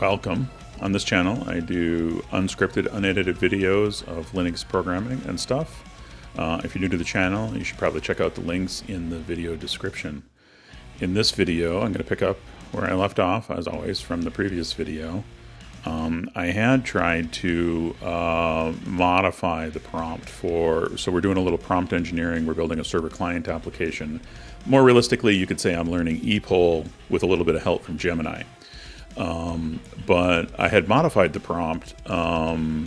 Welcome. On this channel, I do unscripted, unedited videos of Linux programming and stuff. If you're new to the channel, you should probably check out the links in the video description. In this video, I'm going to pick up where I left off, as always, from the previous video. I had tried to modify the prompt so we're doing a little prompt engineering. We're building a server-client application. More realistically, you could say I'm learning epoll with a little bit of help from Gemini. But I had modified the prompt to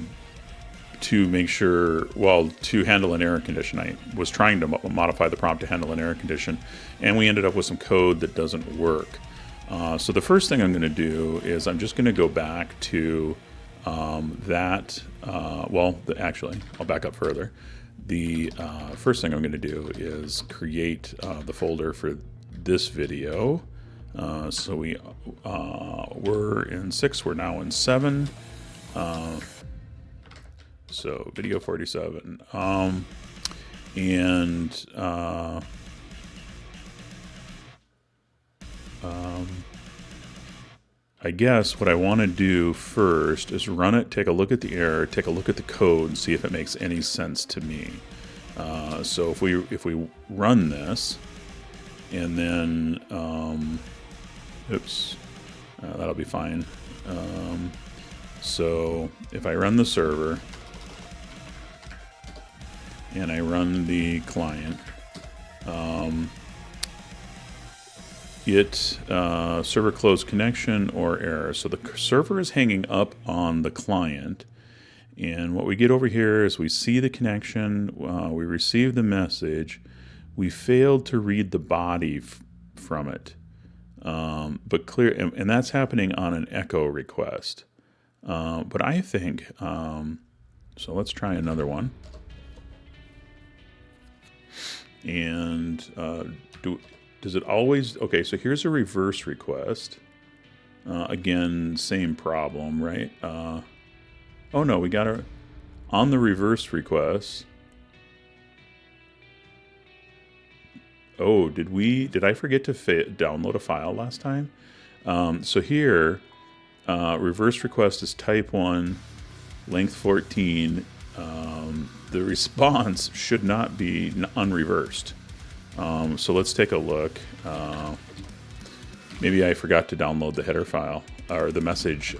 make sure, to handle an error condition. I was trying to modify the prompt to handle an error condition, and we ended up with some code that doesn't work. So the first thing I'm going to do is I'm just going to go back to actually, I'll back up further. The first thing I'm going to do is create the folder for this video. So we were in 6, we're now in 7. So video 47. I guess what I want to do first is run it, take a look at the error, take a look at the code, and see if it makes any sense to me. So if we run this, and then that'll be fine. So if I run the server and I run the client, server closed connection or error. So the server is hanging up on the client, and what we get over here is we see the connection, we receive the message, we failed to read the body from it. But clear, and that's happening on an echo request. But I think, so let's try another one. And does it always, okay, so here's a reverse request. Again, same problem, right? Oh no, we got on the reverse request. Oh, did I forget to download a file last time? So here, reverse request is type 1, length 14. The response should not be unreversed. So let's take a look. Maybe I forgot to download the header file, or the message,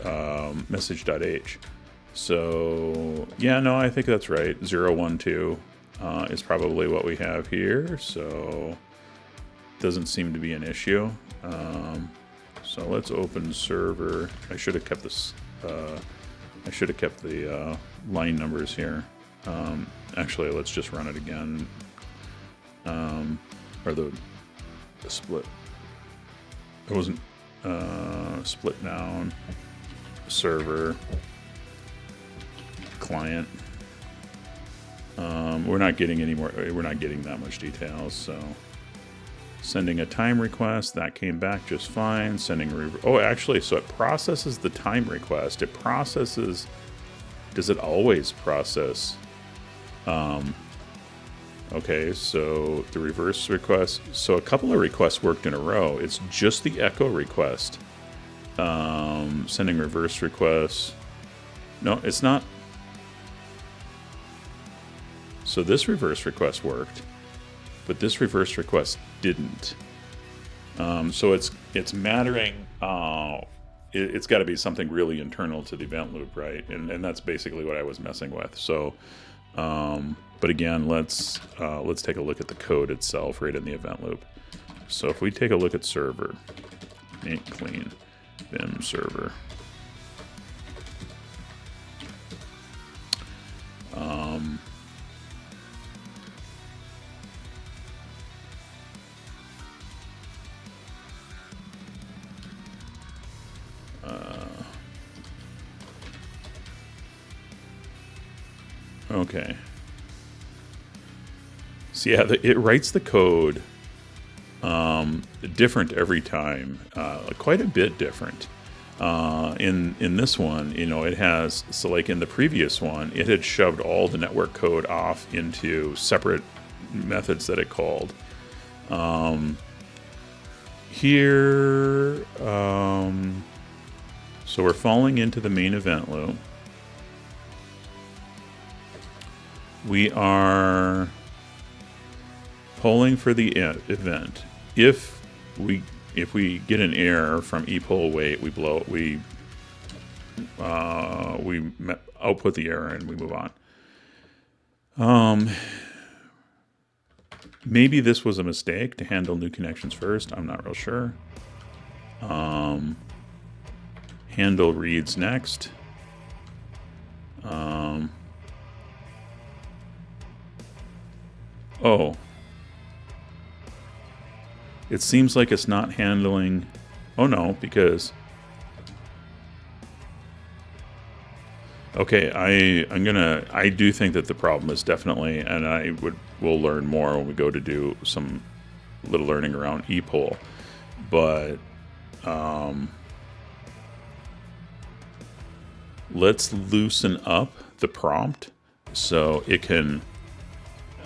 message.h. So yeah, no, I think that's right. 012 is probably what we have here. So doesn't seem to be an issue. So let's open server. I should have kept this. I should have kept the line numbers here. Actually, let's just run it again. Or the split. It wasn't split down. Server. Client. We're not getting any more. We're not getting that much details. So sending a time request, that came back just fine. Sending actually, so it processes the time request. It processes. Does it always process? Okay, so the reverse request. So a couple of requests worked in a row. It's just the echo request. Sending reverse requests. No, it's not. So this reverse request worked, but this reverse request didn't. So it's mattering. It's got to be something really internal to the event loop, right? And that's basically what I was messing with. So, but again, let's take a look at the code itself right in the event loop. So if we take a look at server, make clean, vim server. Okay. So yeah, it writes the code different every time, quite a bit different. In this one, it has, so like in the previous one, it had shoved all the network code off into separate methods that it called. Here, So we're falling into the main event loop. We are polling for the event. If we get an error from epoll wait, we output the error and we move on. Maybe this was a mistake to handle new connections first. I'm not real sure. Handle reads next. Oh. It seems like it's not handling... Oh no, because... Okay, I do think that the problem is definitely, and we'll learn more when we go to do some little learning around epoll, but let's loosen up the prompt so it can...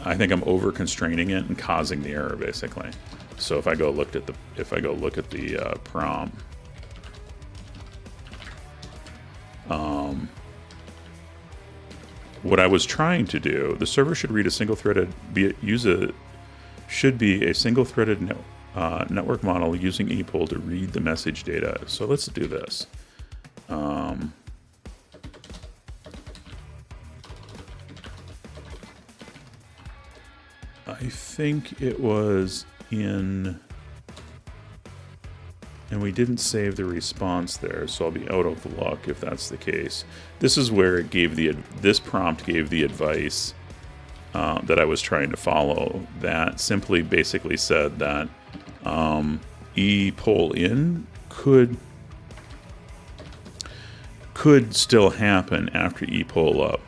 I think I'm over constraining it and causing the error basically. So if I go look at the prompt, what I was trying to do, the server should read a single-threaded, should be a single-threaded network model using epoll to read the message data. So let's do this. I think it was in, and we didn't save the response there, so I'll be out of luck if that's the case. This is where it gave this prompt gave the advice that I was trying to follow. That simply basically said that epoll in could still happen after epoll up.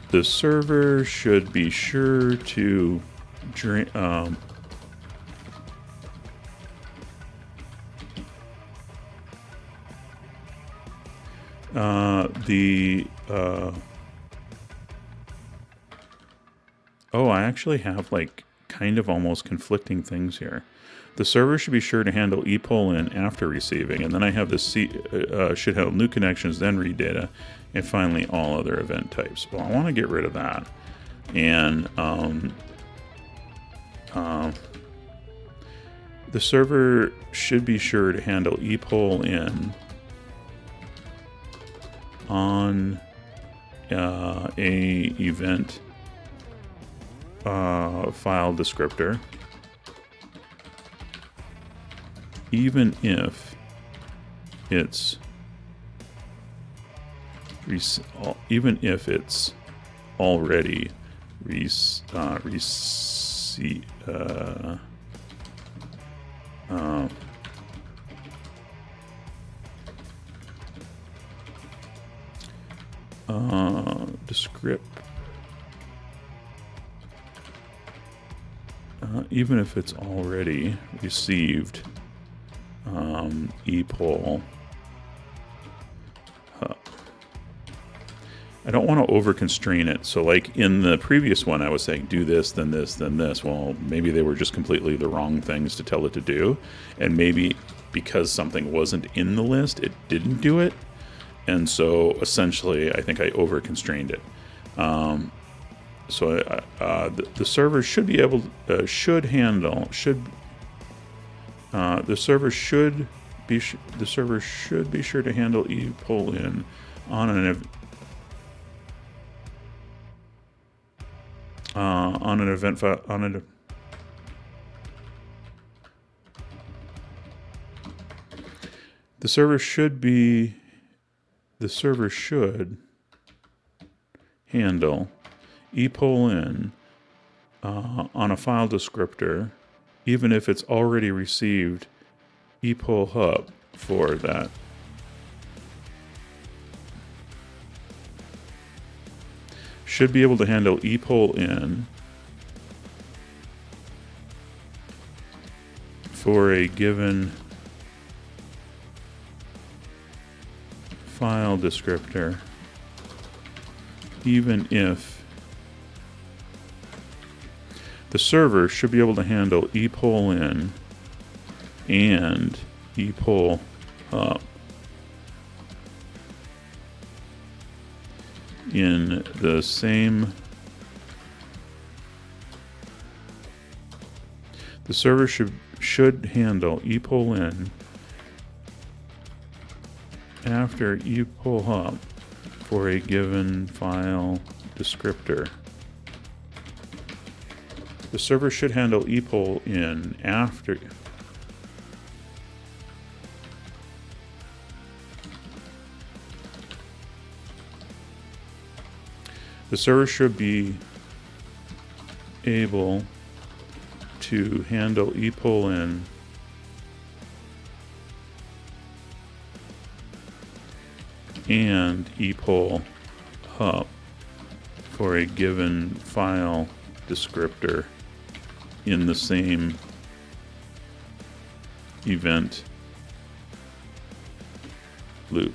The server should be sure to oh, I actually have like kind of almost conflicting things here. The server should be sure to handle epoll in after receiving, and then I have this should handle new connections, then read data, and finally all other event types. Well, I want to get rid of that, and the server should be sure to handle epoll in on a event file descriptor, even if it's already descript, even if it's already received epoll. I don't want to over constrain it. So like in the previous one, I was saying do this, then this, then this. Well, maybe they were just completely the wrong things to tell it to do. And maybe because something wasn't in the list, it didn't do it. And so essentially, I think I over constrained it. The server should be able to, should be sure to handle epoll in on an event file the server should handle epoll in on a file descriptor, even if it's already received epoll hub for that. Should be able to handle epoll in for a given file descriptor, even if the server should be able to handle epoll in and epoll up in the same. The server should handle epoll in after epoll up for a given file descriptor. The server should handle epoll in after. The server should be able to handle epoll in and epoll up for a given file descriptor in the same event loop,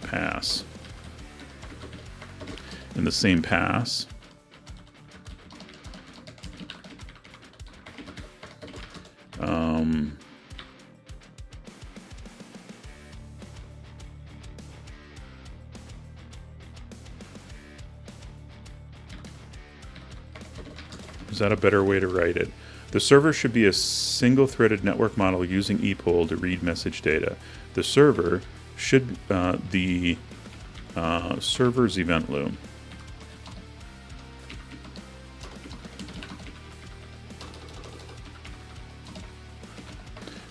pass. In the same pass, is that a better way to write it? The server should be a single-threaded network model using epoll to read message data. The server should, the server's event loop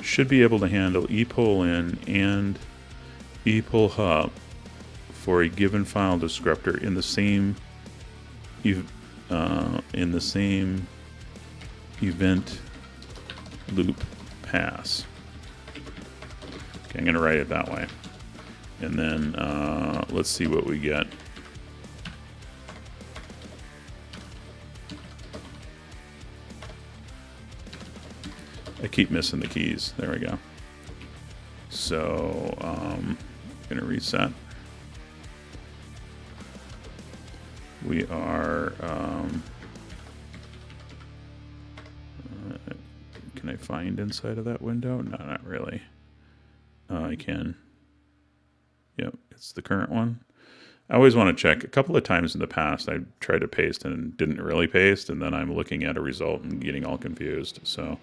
should be able to handle epoll in and epoll up for a given file descriptor in the same event loop pass. Okay, I'm going to write it that way. And then let's see what we get. I keep missing the keys. There we go. So I'm going to reset. We are, can I find inside of that window? No, not really. I can. Yep, it's the current one. I always want to check. A couple of times in the past, I tried to paste and didn't really paste, and then I'm looking at a result and getting all confused. So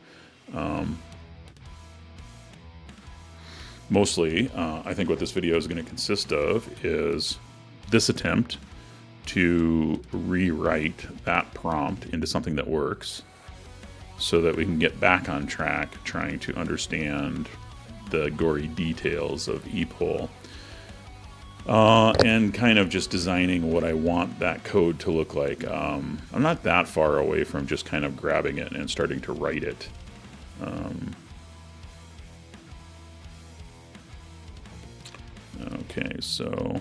mostly, I think what this video is going to consist of is this attempt to rewrite that prompt into something that works so that we can get back on track trying to understand the gory details of epoll. And kind of just designing what I want that code to look like. I'm not that far away from just kind of grabbing it and starting to write it. Okay, so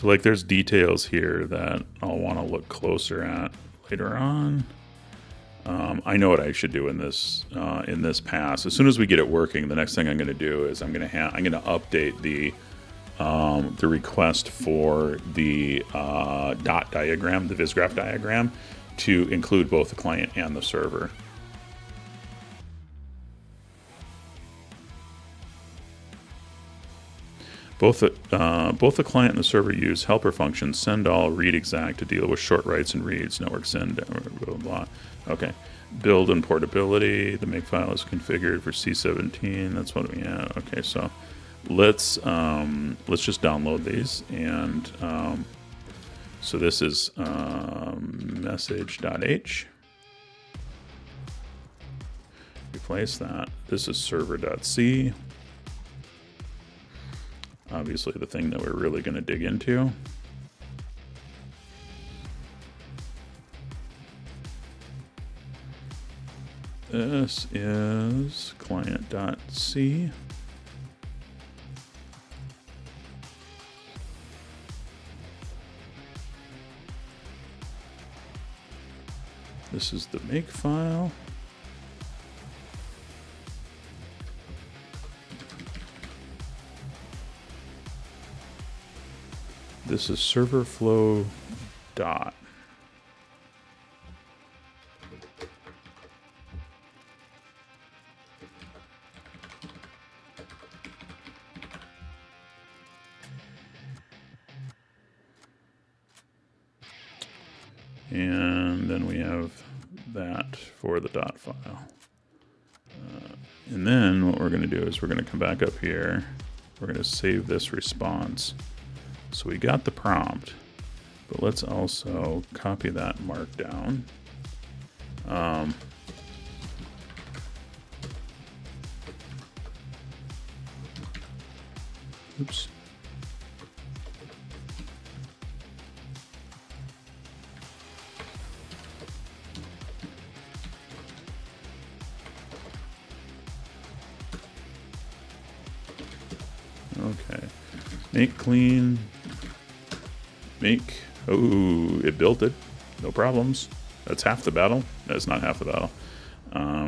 like there's details here that I'll want to look closer at later on. I know what I should do in this pass. As soon as we get it working, the next thing I'm going to do is I'm going to update the request for the dot diagram, the visgraph diagram, to include both the client and the server. Both the client and the server use helper functions, send all, read exact to deal with short writes and reads, network send, blah, blah, blah. Okay. Build and portability. The make file is configured for C17. That's what we have. Okay, so let's just download these. And so this is message.h. Replace that. This is server.c. Obviously the thing that we're really going to dig into. This is client.c. This is the make file. This is server flow dot. And then we have that for the dot file. And then what we're going to do is we're going to come back up here. We're going to save this response. So we got the prompt, but let's also copy that markdown. Oops. Okay, make clean, make, oh, it built it, no problems. That's half the battle. That's not half the battle.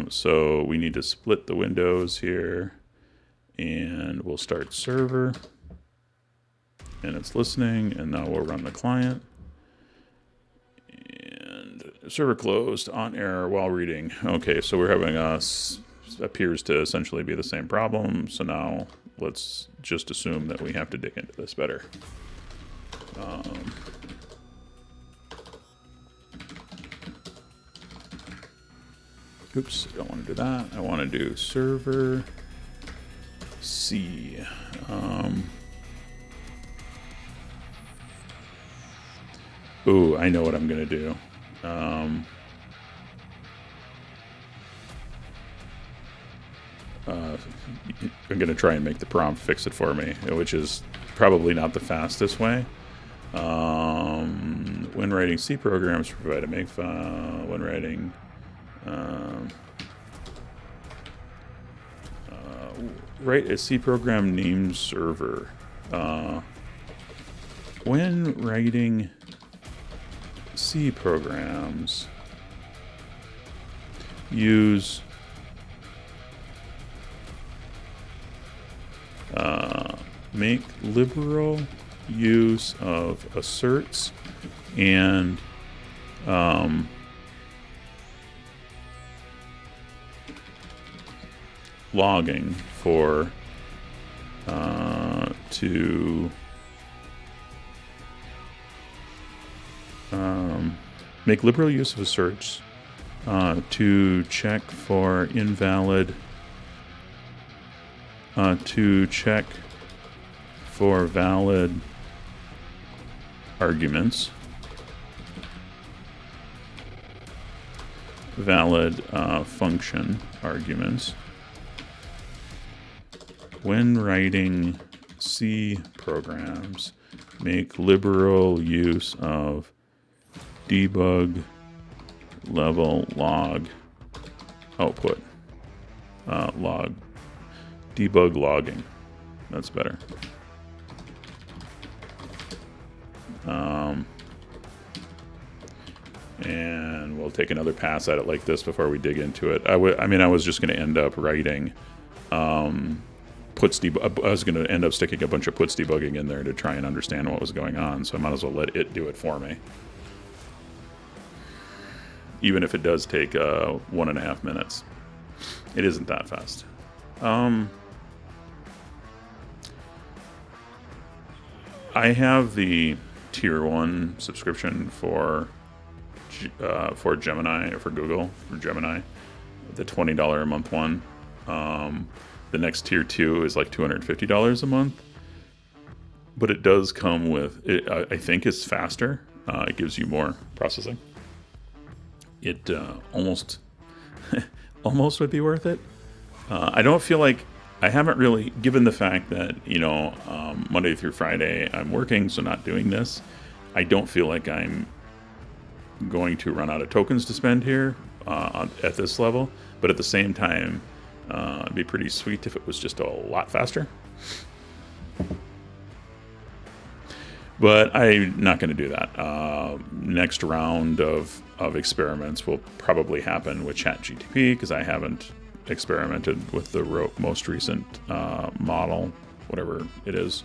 So we need to split the windows here, and we'll start server, and it's listening, and now we'll run the client. And server closed, on error while reading. Okay, so we're having appears to essentially be the same problem. So now let's just assume that we have to dig into this better. Oops, I don't want to do that. I want to do server C. Ooh, I know what I'm going to do. I'm going to try and make the prompt fix it for me, which is probably not the fastest way. When writing C programs, provide a makefile. When writing write a C program named server. When writing C programs, use make liberal use of asserts and logging for to make liberal use of asserts to check for invalid to check for valid arguments, valid function arguments. When writing C programs, make liberal use of debug level log output. Log. Debug logging. That's better. And we'll take another pass at it like this before we dig into it. I was just going to end up writing puts debug. I was going to end up sticking a bunch of puts debugging in there to try and understand what was going on. So I might as well let it do it for me, even if it does take 1.5 minutes. It isn't that fast. I have the tier 1 subscription for Gemini, or for Google, for Gemini, the $20 a month one. The next tier 2 is like $250 a month, but it does come with it. I think it's faster. It gives you more processing. It almost would be worth it. I don't feel like, I haven't really, given the fact that, Monday through Friday I'm working, so not doing this, I don't feel like I'm going to run out of tokens to spend here at this level. But at the same time, it'd be pretty sweet if it was just a lot faster. But I'm not going to do that. Next round of experiments will probably happen with ChatGPT, because I haven't experimented with the most recent model, whatever it is.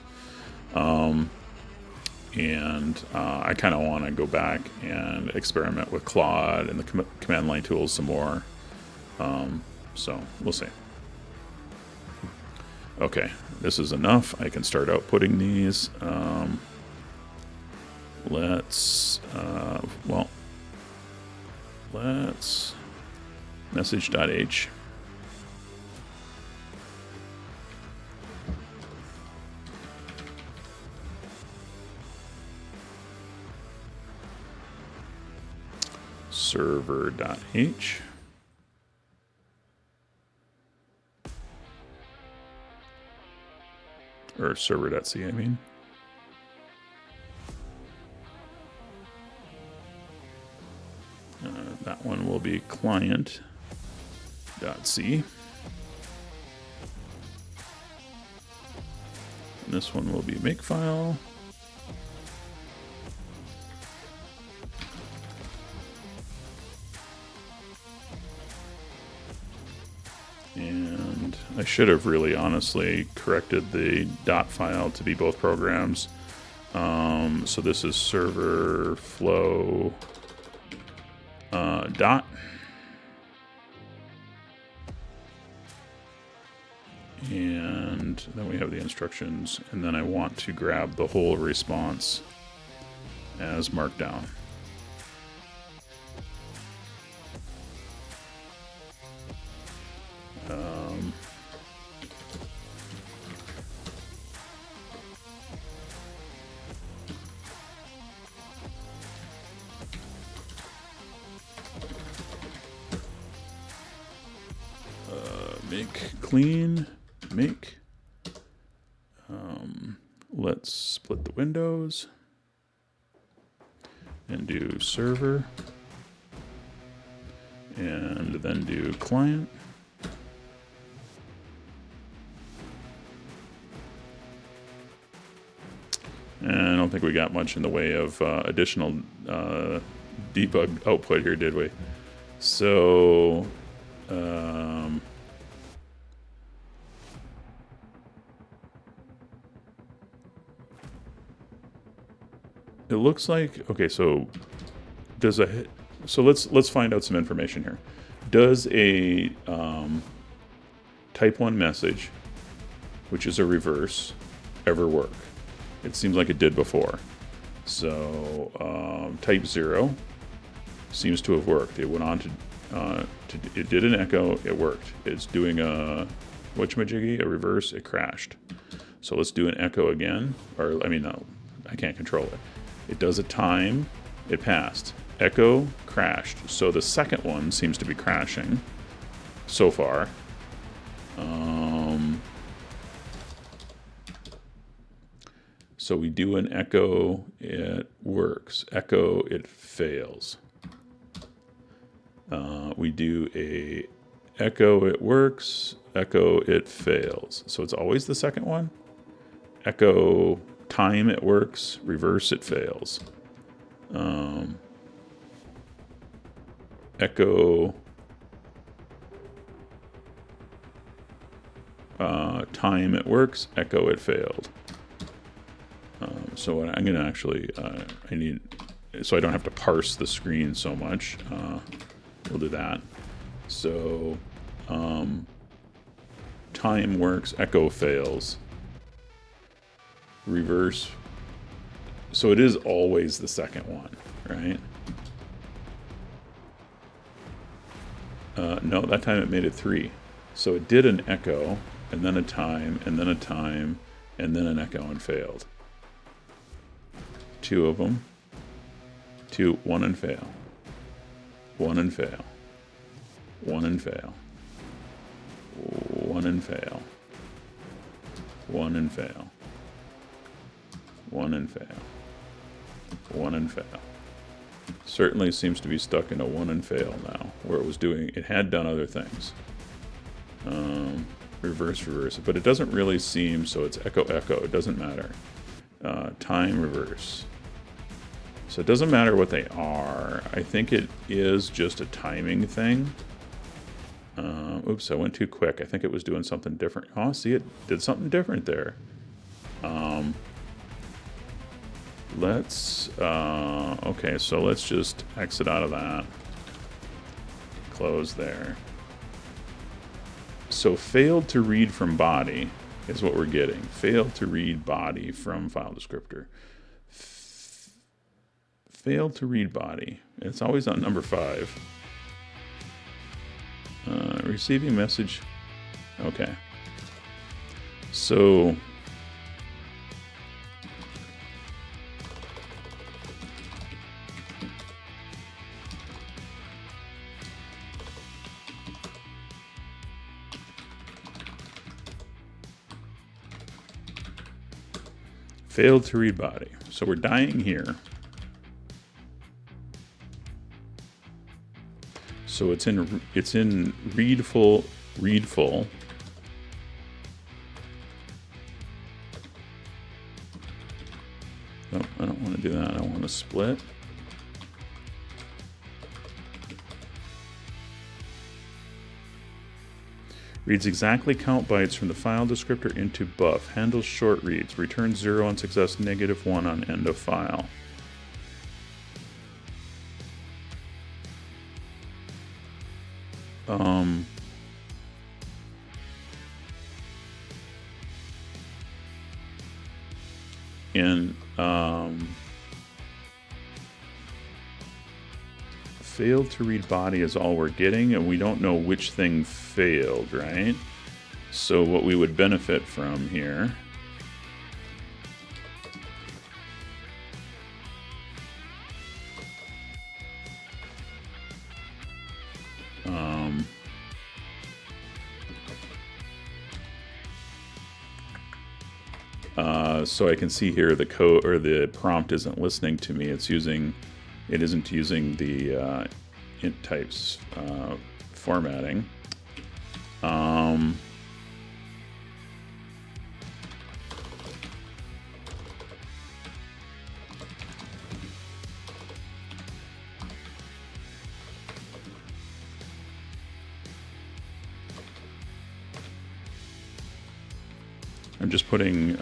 and I kind of want to go back and experiment with Claude and the command line tools some more. So we'll see. Okay, this is enough. I can start outputting these. Let's message.h. Server.h. Or server.c, I mean. That one will be client.c. This one will be makefile. And I should have really honestly corrected the dot file to be both programs. So this is server flow dot. And then we have the instructions, and then I want to grab the whole response as markdown. Make clean, make. Let's split the windows and do server, and then do client. And I don't think we got much in the way of additional debug output here, did we? So it looks like, okay, so does let's find out some information here. Does a type 1 message, which is a reverse, ever work? It seems like it did before. So type 0 seems to have worked. It went on to it did an echo, it worked. It's doing a whatchamajiggy, a reverse, it crashed. So let's do an echo again, or I mean, no, I can't control it. It does a time, it passed. Echo, crashed. So the second one seems to be crashing so far. So we do an echo, it works. Echo, it fails. We do a echo, it works. Echo, it fails. So it's always the second one. Echo, time, it works. Reverse, it fails. Echo, time, it works. Echo, it failed. So what I'm going to actually, I need, so I don't have to parse the screen so much. We'll do that. So time works, echo fails. Reverse. So it is always the second one, right? No, that time it made it 3. So it did an echo, and then a time, and then a time, and then an echo and failed. 2 of them. 2, 1 and fail. 1 and fail. 1 and fail. 1 and fail. 1 and fail. 1 and fail. 1 and fail. Certainly seems to be stuck in a 1 and fail now, where it was doing, it had done other things. Reverse, reverse, but it doesn't really seem, so it's echo, echo, it doesn't matter. Time, reverse. So it doesn't matter what they are. I think it is just a timing thing. Oops, I went too quick. I think it was doing something different. Oh, see, it did something different there. Let's, okay, so let's just exit out of that. Close there. So failed to read from body is what we're getting. Failed to read body from file descriptor. Failed to read body. It's always on number 5. Receiving message. Okay. So failed to read body. So we're dying here. So it's in readful. No, I don't want to do that. I want to split. Reads exactly count bytes from the file descriptor into buff. Handles short reads. Returns 0 on success, -1 on end of file. Failed to read body is all we're getting, and we don't know which thing failed, right? So what we would benefit from here so I can see here the code or the prompt isn't listening to me. It isn't using the int types formatting. I'm just putting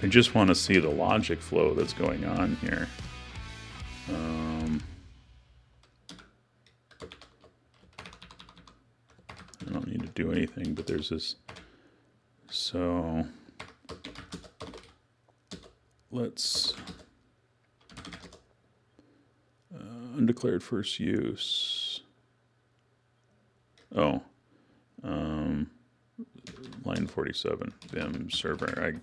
I just want to see the logic flow that's going on here. I don't need to do anything, but there's this. So let's undeclared first use. Oh, line 47, Vim server.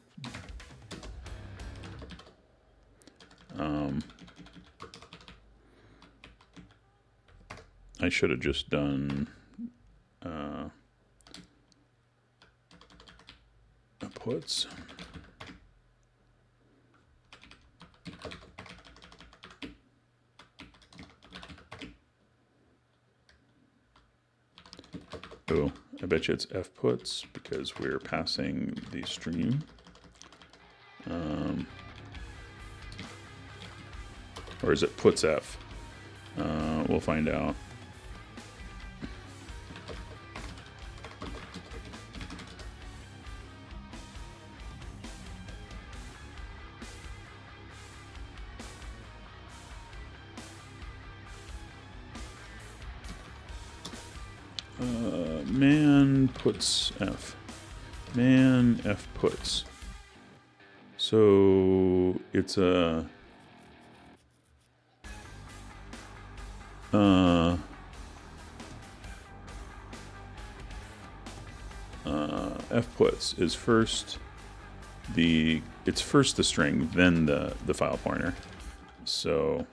I should have just done puts. Oh, I bet you it's f puts because we're passing the stream. Or is it puts f? We'll find out. Man puts f. Man f puts. So it's a f puts is first the string, then the file pointer. So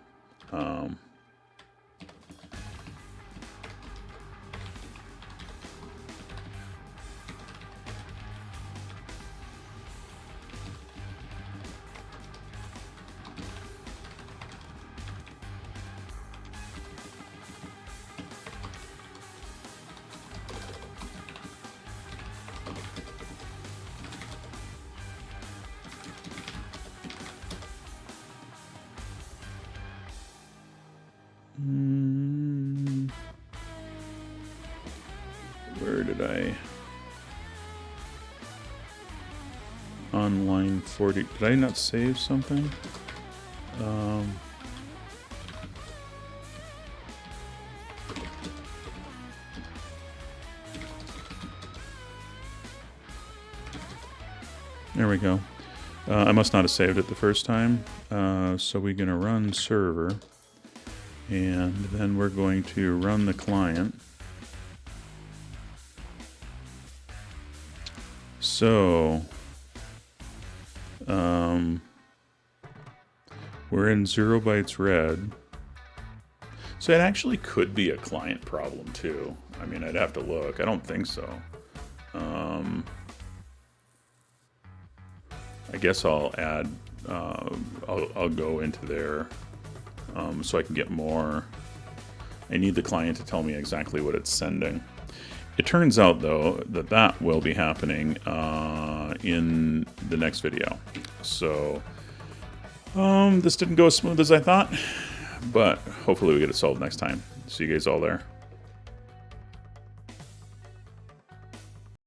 Where did I... On line 40, did I not save something? There we go. I must not have saved it the first time. So we're going to run server. And then we're going to run the client. So... we're in 0 bytes red. So it actually could be a client problem too. I mean, I'd have to look. I don't think so. I guess I'll add, I'll go into there so I can get more. I need the client to tell me exactly what it's sending. It turns out though that that will be happening in the next video. So this didn't go as smooth as I thought, but hopefully we get it solved next time. See you guys all there.